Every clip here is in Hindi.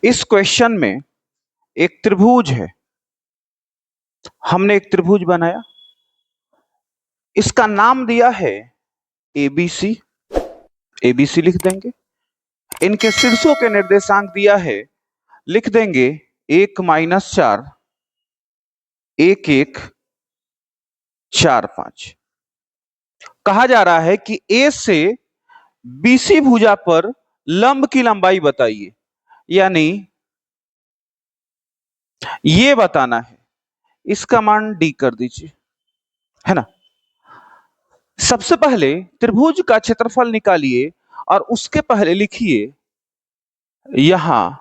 इस क्वेश्चन में एक त्रिभुज है, हमने एक त्रिभुज बनाया, इसका नाम दिया है एबीसी। एबीसी लिख देंगे। इनके शीर्षों के निर्देशांक दिया है, लिख देंगे 1-4, 1-1, 4-5। कहा जा रहा है कि ए से बीसी भुजा पर लंब की लंबाई बताइए, यानी ये बताना है। इसका मान डी कर दीजिए, है ना। सबसे पहले त्रिभुज का क्षेत्रफल निकालिए और उसके पहले लिखिए यहां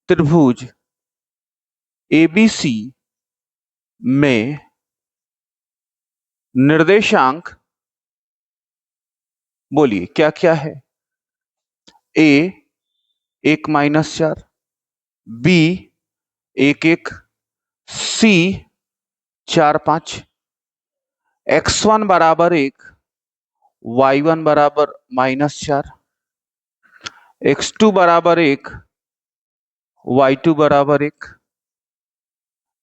त्रिभुज एबीसी में निर्देशांक बोलिए क्या क्या है। ए 1-4, बी 1-1, सी 4-5, x1 बराबर 1, y1 बराबर -4, x2 बराबर 1, y2 बराबर 1,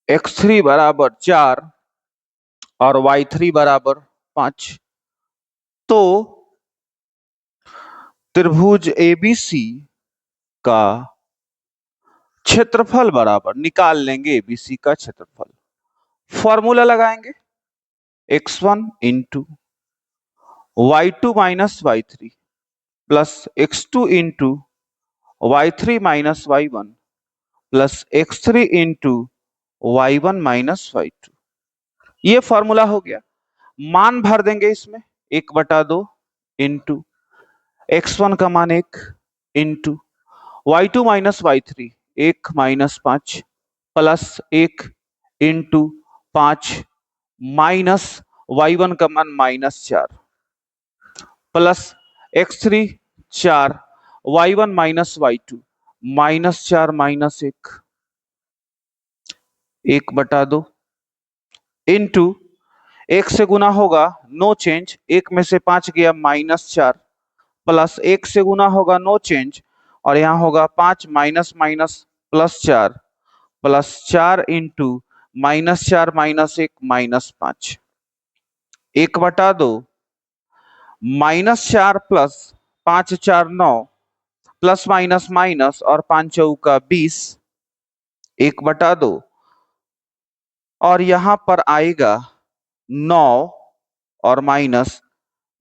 x3 बराबर 4 और y3 बराबर 5। तो त्रिभुज एबीसी का क्षेत्रफल बराबर निकाल लेंगे एबीसी का क्षेत्रफल। फॉर्मूला लगाएंगे x1 into y2 minus y3 plus x2 into y3 minus y1 plus x3 into y1 minus y2। ये फॉर्मूला हो गया। मान भर देंगे इसमें 1/2 इंटू x1 का मान 1 into y2 minus y3 1 minus 5 plus 1 into 5 minus y1 का मान -4 plus x3 4 y1 minus y2 -4 minus 1/2 into 1 से गुना होगा नो चेंज, 1 में से 5 गया -4 प्लस 1 से गुना होगा नो चेंज और यहाँ होगा 5 minus minus plus 4 plus 4 into -4 minus 1 -5 1/2 -4 plus 5 4 9 plus minus minus और 5 चौका 20 1/2 और यहां पर आएगा 9 और माइनस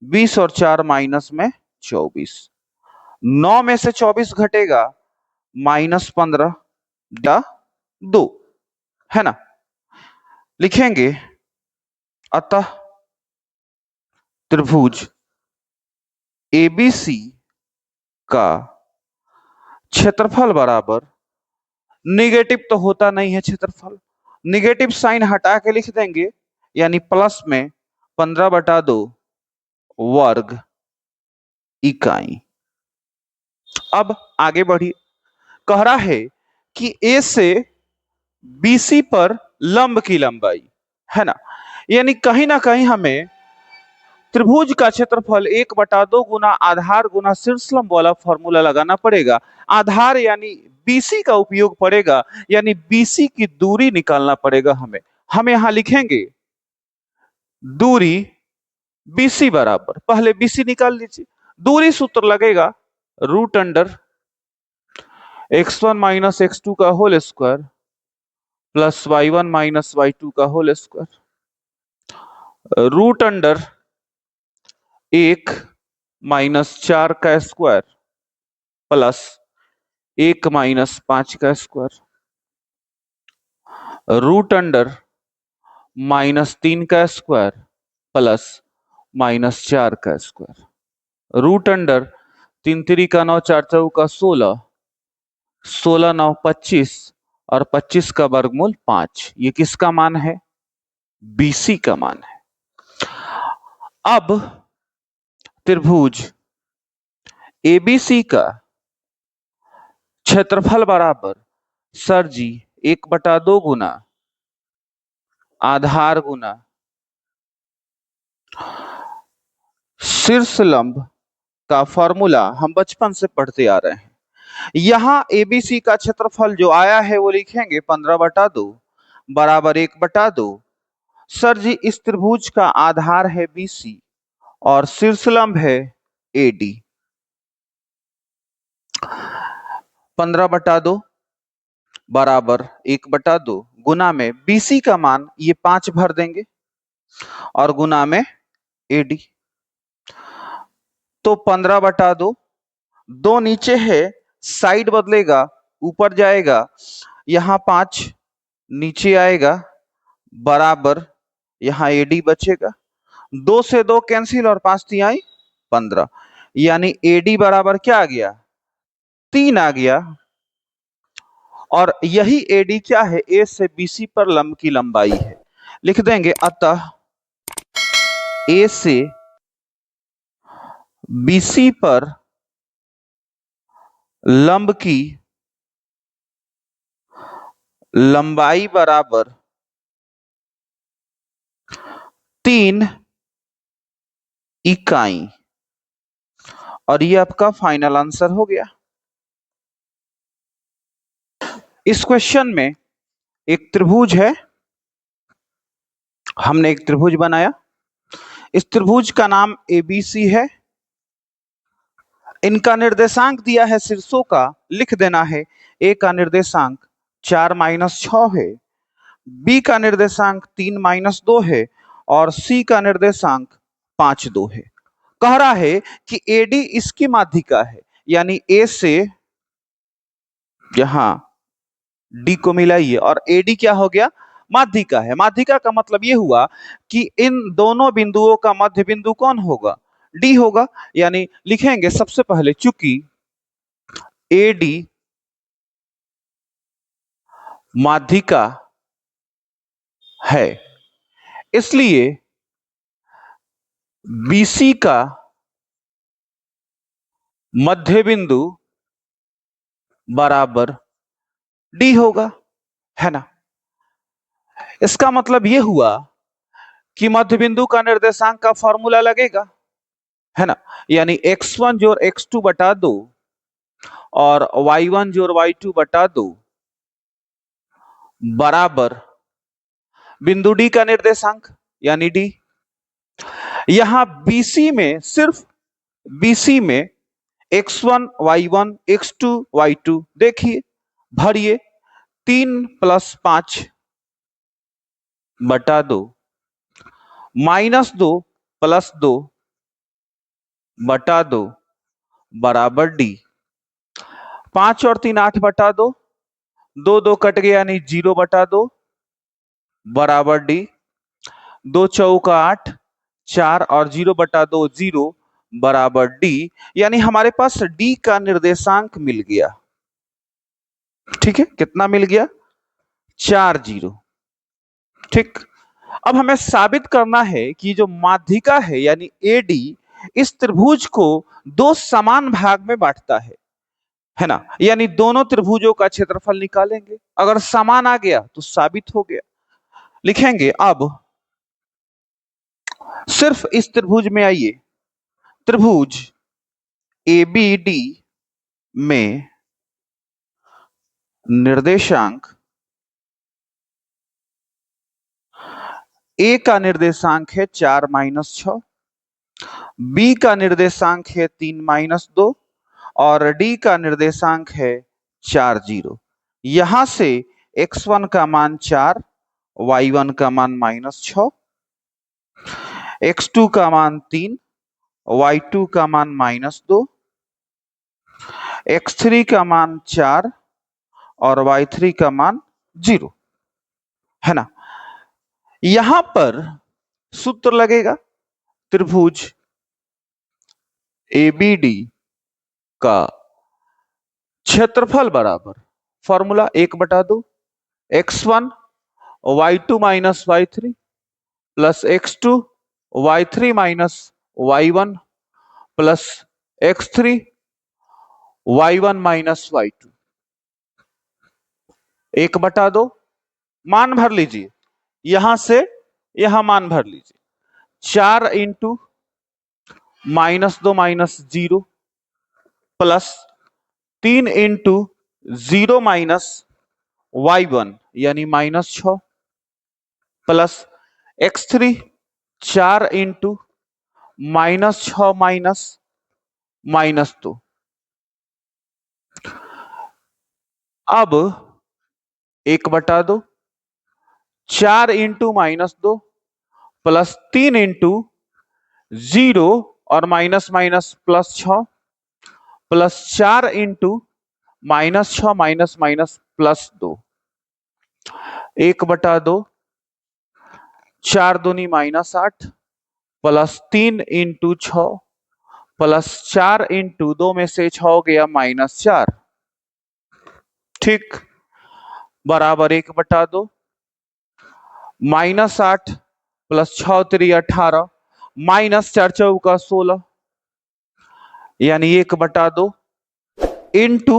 20 और 4 माइनस में 24। 9 में से 24 घटेगा -15 2, है ना। लिखेंगे अतः त्रिभुज एबीसी का क्षेत्रफल बराबर, निगेटिव तो होता नहीं है क्षेत्रफल, निगेटिव साइन हटा के लिख देंगे, यानी प्लस में 15/2 वर्ग इकाई। अब आगे बढ़िए। कह रहा है कि ए से बीसी पर लंब की लंबाई, है ना, यानी कहीं ना कहीं हमें त्रिभुज का क्षेत्रफल 1/2 गुना आधार गुना शीर्ष लंब वाला फॉर्मूला लगाना पड़ेगा। आधार यानी बीसी का उपयोग पड़ेगा, यानी बीसी की दूरी निकालना पड़ेगा हमें। हम यहां लिखेंगे दूरी बीसी बराबर, पहले बीसी निकाल लीजिए। दूरी सूत्र लगेगा √अंडर x1 माइनस x2 का whole square plus y1 minus y2 का होल स्क्वायर √अंडर 1 माइनस 4 का स्क्वायर प्लस 1 माइनस 5 का स्क्वायर √अंडर -3 का स्क्वायर प्लस -4 का स्क्वायर √अंडर 3 3 का 9 4 4 का 16 16 9 25 और 25 का वर्गमूल 5। ये किसका मान है? बीसी का मान है। अब त्रिभुज एबीसी का क्षेत्रफल बराबर, सर जी 1/2 गुना आधार गुना शीर्ष लंब का फॉर्मूला हम बचपन से पढ़ते आ रहे हैं। यहां एबीसी का क्षेत्रफल जो आया है वो लिखेंगे 15/2 बराबर 1/2। सर जी इस त्रिभुज का आधार है बीसी और शीर्षलंब है एडी। 15/2 बराबर 1/2 गुना में बीसी का मान ये 5 भर देंगे और गुना में एडी। तो 15/2 दो नीचे है, साइड बदलेगा, ऊपर जाएगा, यहां 5 नीचे आएगा बराबर यहां एडी बचेगा। 2 से 2 कैंसिल और 5 तिहाई 15, यानी एडी बराबर क्या आ गया 3 आ गया। और यही एडी क्या है ए से बीसी पर लंब की लंबाई है। लिख देंगे अतः ए से बीसी पर लंब की लंबाई बराबर 3 इकाई। और ये आपका फाइनल आंसर हो गया। इस क्वेश्चन में एक त्रिभुज है, हमने एक त्रिभुज बनाया। इस त्रिभुज का नाम एबीसी है। इनका निर्देशांक दिया है शीर्षों का, लिख देना है। ए का निर्देशांक 4-6 है, बी का निर्देशांक 3-2 है और सी का निर्देशांक 5-2 है। कह रहा है कि एडी इसकी माध्यिका है, यानी ए से यहां डी को मिलाइए और एडी क्या हो गया माध्यिका है। माध्यिका का मतलब ये हुआ कि इन दोनों बिंदुओं का मध्य बिंदु कौन होगा डी होगा। यानी लिखेंगे सबसे पहले चूंकि एडी माध्यिका है इसलिए बीसी का मध्य बिंदु बराबर डी होगा, है ना। इसका मतलब यह हुआ कि मध्य बिंदु का निर्देशांक का फॉर्मूला लगेगा, है ना। यानी x1 जोड़ x2 बटा 2 और y1 जोड़ y2 बटा 2 बराबर बिंदु डी का निर्देशांक यानी डी। यहां बीसी में सिर्फ बीसी में x1 y1 x2 y2 देखिए, भरिए 3 + 5 बटा 2 -2 + 2 बटा 2 बराबर डी। 5 और 3 8 बटा 2, 2 2 कट गया यानी 0 बटा 2 बराबर डी। 2 चौका 8, 4 और 0 बटा 2 0 बराबर डी। यानी हमारे पास डी का निर्देशांक मिल गया। ठीक है, कितना मिल गया 4 0। ठीक, अब हमें साबित करना है कि जो माध्यिका है यानी एडी इस त्रिभुज को दो समान भाग में बांटता है ना। यानी दोनों त्रिभुजों का क्षेत्रफल निकालेंगे, अगर समान आ गया तो साबित हो गया। लिखेंगे अब सिर्फ इस त्रिभुज में आइए, त्रिभुज एबीडी में निर्देशांक ए का निर्देशांक है 4-6, बी का निर्देशांक है 3-2 और डी का निर्देशांक है 4 0। यहां से x1 का मान 4, y1 का मान -6, x2 का मान 3, y2 का मान -2, x3 का मान 4 और y3 का मान 0, है ना। यहां पर सूत्र लगेगा त्रिभुज एबीडी का क्षेत्रफल बराबर formula 1/2 x1 y2 minus y3 plus x2 y3 minus y1 plus x3 y1 minus y2। 1/2 मान भर लीजिए, यहां से यहां मान भर लीजिए। 4 इंटू -2 - 0 प्लस 3 × 0 - y1 यानी -6 प्लस x3 4 × -6 -2। अब 1/2 4 × -2 प्लस 3 × 0 और minus minus plus 6 plus 4 × -6 plus 2। 1/2 4 दूनी -8 प्लस 3 × 6 प्लस 4 × 2 में से 6 गया -4। ठीक, बराबर 1/2 -8 प्लस 6 3 18 -4 चौका 16 यानी 1/2 इंटू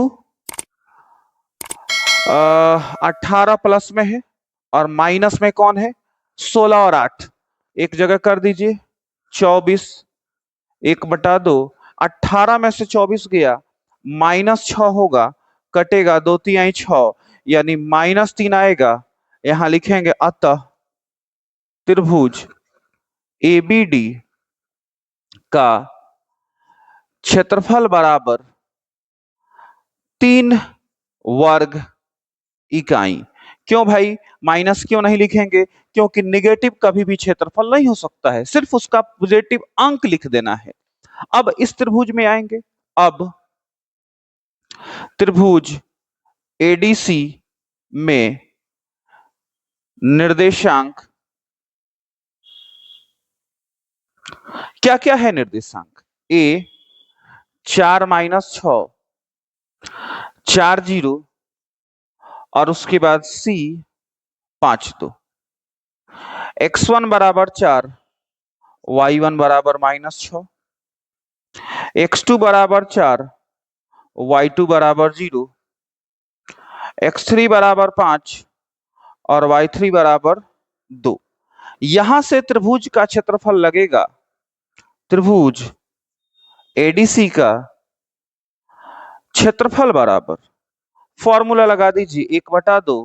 18 प्लस में है और माइनस में कौन है 16 और 8 एक जगह कर दीजिए 24। 1/2 18 में से 24 गया -6 होगा, कटेगा 2 3 6 यानी -3 आएगा। यहां लिखेंगे अतः त्रिभुज एबीडी का क्षेत्रफल बराबर 3 वर्ग इकाई। क्यों भाई माइनस क्यों नहीं लिखेंगे? क्योंकि निगेटिव कभी भी क्षेत्रफल नहीं हो सकता है, सिर्फ उसका पॉजिटिव अंक लिख देना है। अब इस त्रिभुज में आएंगे। अब त्रिभुज एडीसी में निर्देशांक क्या क्या है? निर्देशांक ए 4 - 6 4 0 और उसके बाद सी 5 2। x1 बराबर 4 y1 बराबर -6 x2 बराबर 4 y2 बराबर 0 x3 बराबर 5 और y3 बराबर 2। यहां से त्रिभुज का क्षेत्रफल लगेगा। त्रिभुज एडीसी का क्षेत्रफल बराबर फॉर्मूला लगा दीजिए 1/2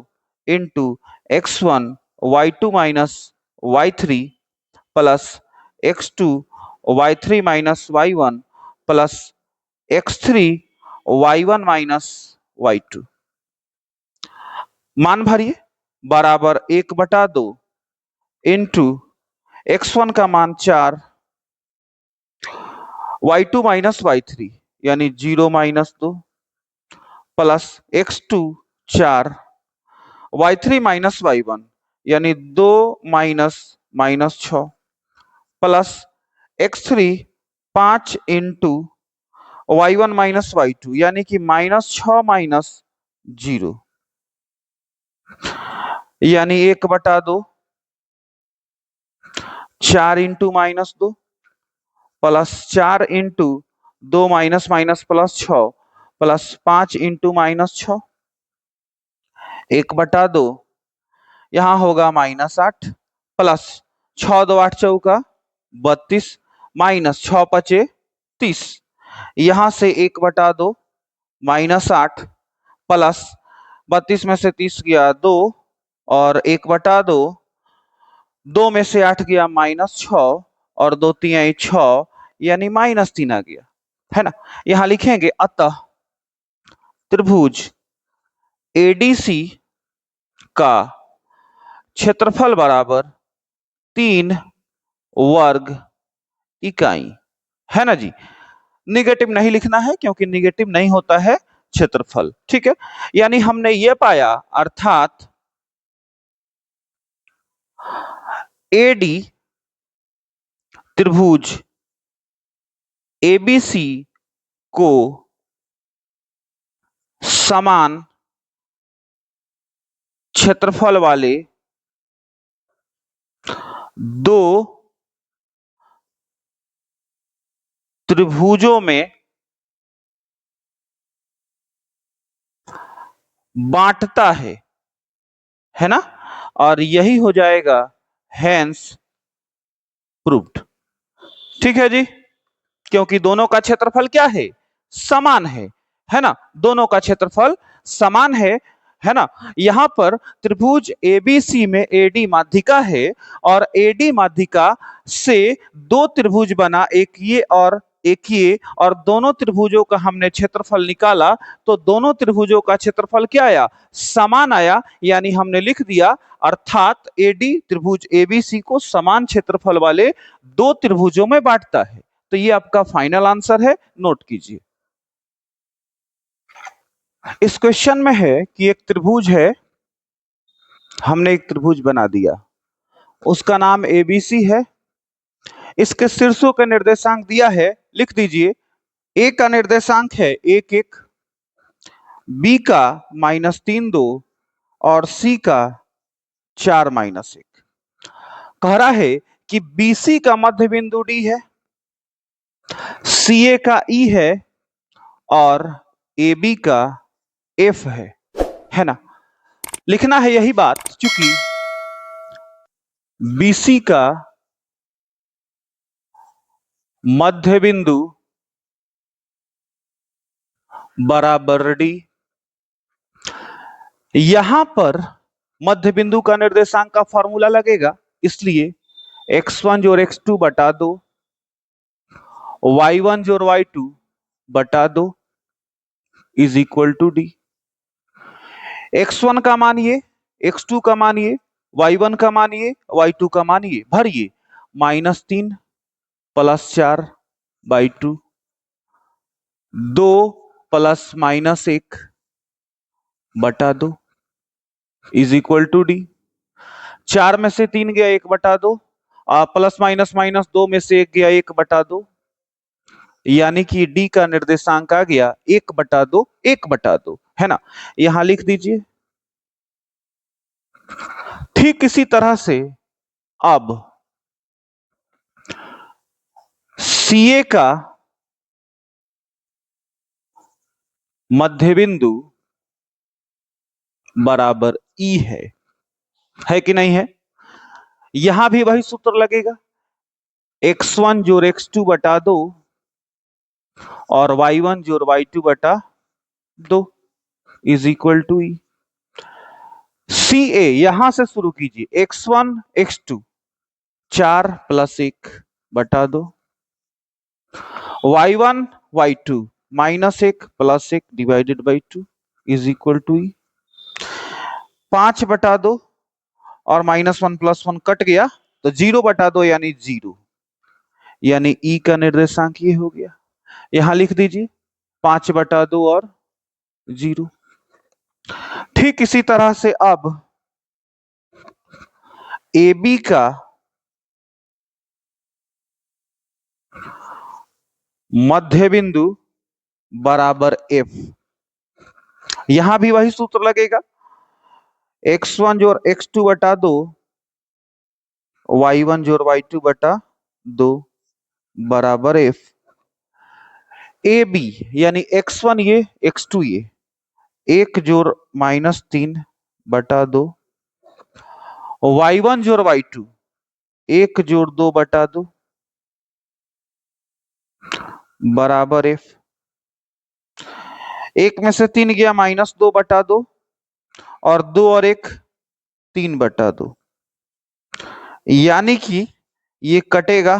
into x1 y2 - y3 plus x2 y3 - y1 plus x3 y1 - y2। मान भरिए बराबर 1/2 इंटू x1 का मान 4 y2 - y3 यानी 0 - 2 प्लस x2 4 y3 - y1 यानी 2 -6 plus x3 5 into y1 - y2 यानी कि -6 - 0 यानी 1/2 4 into -2 plus 4 into 2 plus 6 plus 5 into -6 1/2 यहां होगा -8 प्लस 6 2 8 चौका 32 माइनस 6 5 30। यहां से 1/2 -8 प्लस 32 में से 30 गया 2 और 1/2 2 में से 8 गया -6 और 2 3 6 यानी -3 आ गया, है ना। यहां लिखेंगे अतः त्रिभुज एडीसी का क्षेत्रफल बराबर 3 वर्ग इकाई, है ना जी। निगेटिव नहीं लिखना है क्योंकि निगेटिव नहीं होता है क्षेत्रफल, ठीक है। यानी हमने ये पाया अर्थात एडी त्रिभुज एबीसी को समान क्षेत्रफल वाले दो त्रिभुजों में बांटता है ना। और यही हो जाएगा हेंस प्रूव्ड। ठीक है जी, क्योंकि दोनों का क्षेत्रफल क्या है? समान है। है ना, दोनों का क्षेत्रफल समान है ना। यहां पर त्रिभुज एबीसी में एडी माध्यिका है और एडी माध्यिका से दो त्रिभुज बना, एक ये और दोनों त्रिभुजों का हमने क्षेत्रफल निकाला तो दोनों त्रिभुजों का क्षेत्रफल क्या आया, समान आया, यानी हमने लिख दिया अर्थात एडी त्रिभुज एबीसी को समान क्षेत्रफल वाले दो त्रिभुजों में बांटता है। तो ये आपका फाइनल आंसर है, नोट कीजिए। इस क्वेश्चन में है कि एक त्रिभुज है, हमने एक त्रिभुज बना दिया, उसका नाम एबीसी है, इसके शीर्षों का निर्देशांक दिया है, लिख दीजिए। ए का निर्देशांक है 1 1, बी का -3 2 और सी का 4 - 1। कह रहा है कि बीसी का मध्य बिंदु डी है, सी ए का ई है और ए बी का एफ है ना। लिखना है यही बात, क्योंकि बीसी का मध्य बिंदु बराबर डी, यहां पर मध्य बिंदु का निर्देशांक का फॉर्मूला लगेगा, इसलिए x1 जोड़ x2 बटा 2, y1 जोड़ y2 बटा 2 is equal to D. x1 का मानिए, x2 का मानिए, y1 का मानिए, y2 का मानिए, भरिए। -3 + 4/2, 2 + -1 बटा 2 इज इक्वल टू डी। 4 में से 3 गया 1 बटा 2, प्लस माइनस माइनस 2 में से 1 गया 1 बटा 2, यानी कि डी का निर्देशांक आ गया 1 बटा 2, 1 बटा 2, है ना। यहां लिख दीजिए। ठीक इसी तरह से अब सीए का मध्य बिंदु बराबर ई है कि नहीं है। यहां भी वही सूत्र लगेगा, x1 जोड़ x2 बटा 2 और y1 जोड़ y2 बटा 2 इज इक्वल टू ई। सी ए यहां से शुरू कीजिए, x1 x2 4 + 1 बटा 2, y1 y2 -1 + 1 divided by 2 is equal to E. 5 बटा 2 और -1 + 1 कट गया तो 0 बटा 2 यानी 0, यानी ई का निर्देशांक ये हो गया। यहां लिख दीजिए 5 बटा 2 और 0। ठीक इसी तरह से अब ए बी का मध्य बिंदु बराबर एफ, यहां भी वही सूत्र लगेगा, x1 जोड़ x2 बटा 2, y1 जोड़ y2 बटा 2 बराबर एफ। ए बी यानी x1 ये x2 ये 1 जोड़ -3 बटा 2, y1 जोड़ y2 1 जोड़ 2 बटा 2 बराबर एफ। 1 में से 3 गया -2 बटा 2 और 2 और 1 3 बटा 2, यानी कि ये कटेगा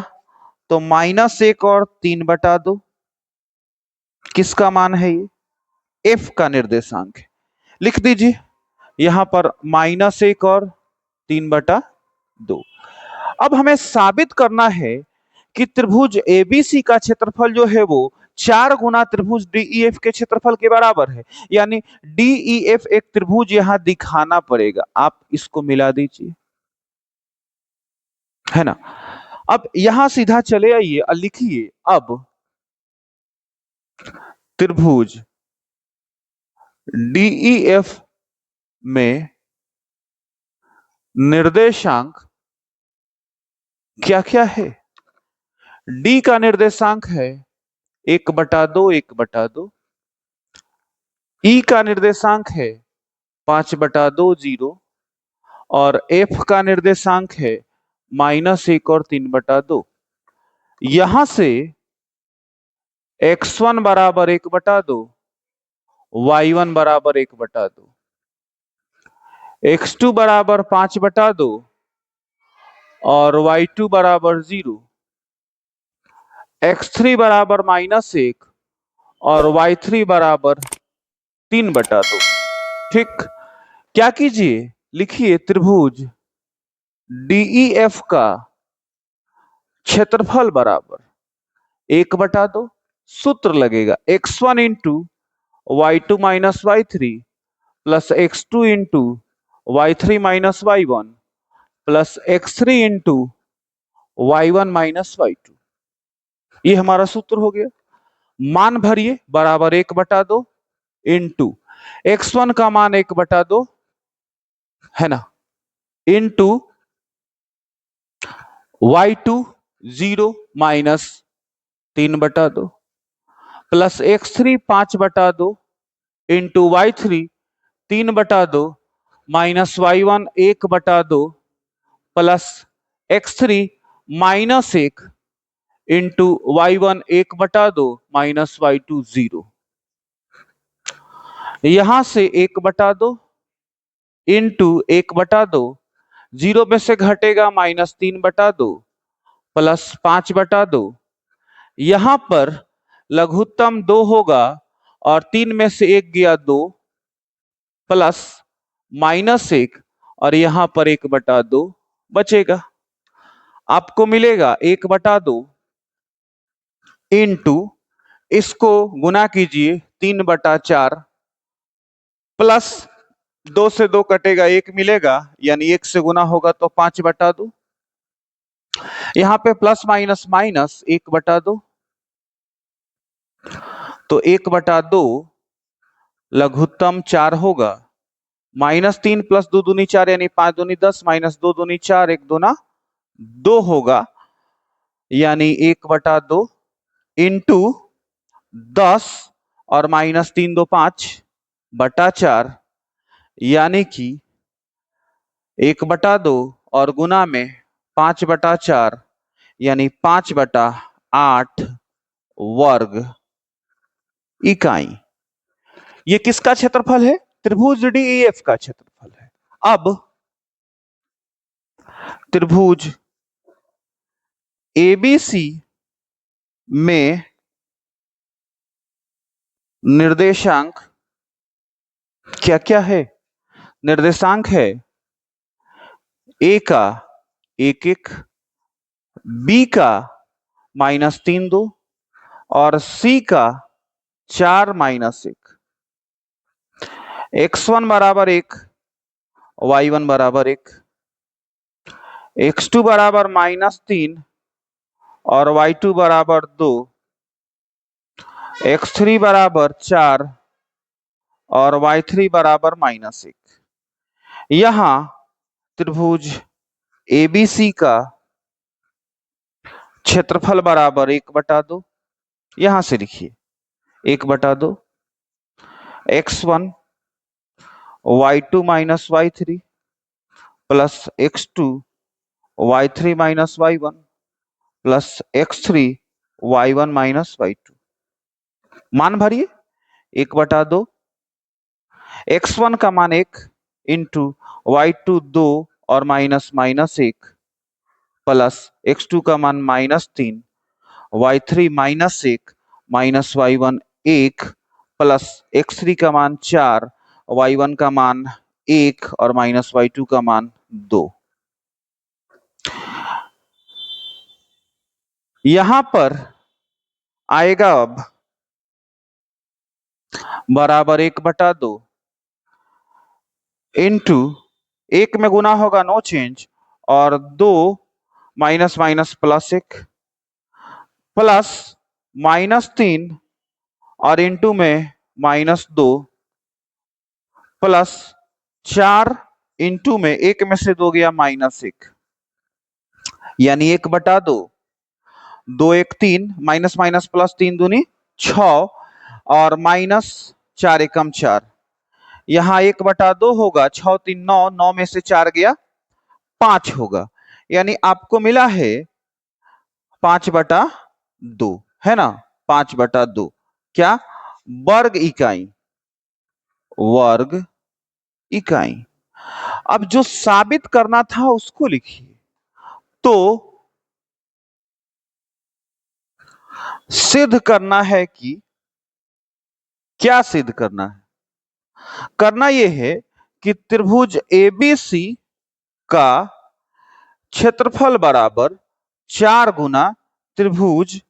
तो -1 और 3 बटा 2 किसका मान है, ये एफ का निर्देशांक है। लिख दीजिए यहां पर -1 और 3 बटा 2। अब हमें साबित करना है कि त्रिभुज एबीसी का क्षेत्रफल जो है वो 4 गुना त्रिभुज डीईएफ के क्षेत्रफल के बराबर है, यानी डीईएफ एक त्रिभुज यहां दिखाना पड़ेगा। आप इसको मिला दीजिए, है ना। अब यहां सीधा चले आइए और लिखिए अब त्रिभुज डीईएफ में निर्देशांक क्या क्या है। डी का निर्देशांक है 1 बटा 2, 1 बटा 2। ई का निर्देशांक है 5 बटा 2 0 और एफ का निर्देशांक है -1 और 3 बटा 2। यहां से x1 बराबर 1 बटा 2 y1 बराबर 1/2, x2 बराबर 5/2 और y2 बराबर 0, x3 बराबर -1 और y3 बराबर 3/2। ठीक, क्या कीजिए, लिखिए त्रिभुज DEF का क्षेत्रफल बराबर 1/2, सूत्र लगेगा x1 into y2 minus y3 plus x2 into y3 minus y1 plus x3 into y1 minus y2। ये हमारा सूत्र हो गया। मान भरिए, बराबर 1/2 इंटू x1 का मान 1/2 है ना, into y2 0 minus 3/2 plus x3 5/2 into y3 3/2 minus y1 1/2 plus x3 -1 into y1 1/2 minus y2 0। यहां से 1/2 इंटू 1/2, 0 में से घटेगा -3/2 प्लस 5/2। यहां पर लघुत्तम 2 होगा और 3 में से 1 गया 2 प्लस -1 और यहां पर 1/2 बचेगा। आपको मिलेगा 1/2 इंटू, इसको गुना कीजिए 3/4 प्लस 2 से 2 कटेगा 1 मिलेगा, यानी 1 से गुना होगा तो 5/2। यहां पे प्लस माइनस माइनस 1/2, तो 1/2 लघुत्तम 4 होगा। -3 प्लस 2 दूनी 4 यानी 5 दूनी 10 माइनस 2 दूनी 4 1 दूना 2 होगा, यानी 1/2 इंटू 10 और -3 2 5/4, यानी कि 1/2 और गुना में 5/4 यानी 5/8 वर्ग इकाई। ये किसका क्षेत्रफल है? त्रिभुज DEF का क्षेत्रफल है। अब त्रिभुज ABC में निर्देशांक क्या क्या है? निर्देशांक है A का 1 1, B का -3 2 और C का 4 -1। x1 बराबर 1, y1 बराबर 1, x2 बराबर -3 और y2 बराबर 2, x3 बराबर 4 और y3 बराबर -1। यहां त्रिभुज ABC का क्षेत्रफल बराबर 1/2, यहां से लिखिए 1/2 x1 y2 minus y3 plus x2 y3 minus y1 plus x3 y1 minus y2। मान भरिए, 1/2 x1 का मान 1 इंटू y2 2 और माइनस -1 प्लस x2 का मान -3, y3 -1 minus y1 1 plus x3 का मान 4, y1 का मान 1 और माइनस y2 का मान 2। यहां पर आएगा अब बराबर 1/2 इंटू 1 में गुना होगा नो चेंज और 2 माइनस माइनस प्लस 1 प्लस -3 और इंटू में -2 प्लस 4 इंटू में 1 में से 2 गया -1, यानी 1/2, 2 1 3 माइनस माइनस प्लस 3 दूनी 6 और माइनस 4 एकम 4। यहाँ 1/2 होगा, 6 3 9, 9 में से 4 गया 5 होगा, यानी आपको मिला है 5/2, है ना, 5/2 क्या वर्ग इकाई। वर्ग इकाई। अब जो साबित करना था उसको लिखिए। तो सिद्ध करना है कि क्या सिद्ध करना है? करना यह है कि त्रिभुज एबीसी का क्षेत्रफल बराबर 4 गुना त्रिभुज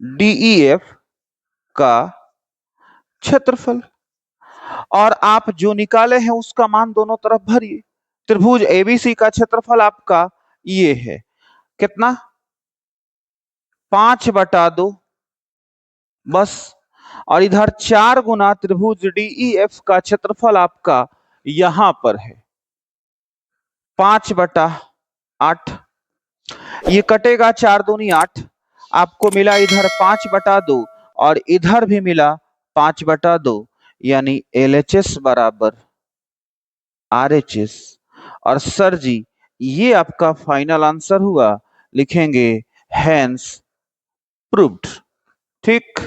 डीईएफ का क्षेत्रफल। और आप जो निकाले हैं उसका मान दोनों तरफ भरिए। त्रिभुज एबीसी का क्षेत्रफल आपका ये है, कितना? 5/2 बस। और इधर 4 गुना त्रिभुज डीईएफ का क्षेत्रफल आपका यहां पर है 5/8। ये कटेगा 4 दूनी 8, आपको मिला इधर 5/2 और इधर भी मिला 5/2, यानी एलएचएस बराबर आरएचएस। और सर जी ये आपका फाइनल आंसर हुआ, लिखेंगे हैंस प्रूव्ड। ठीक।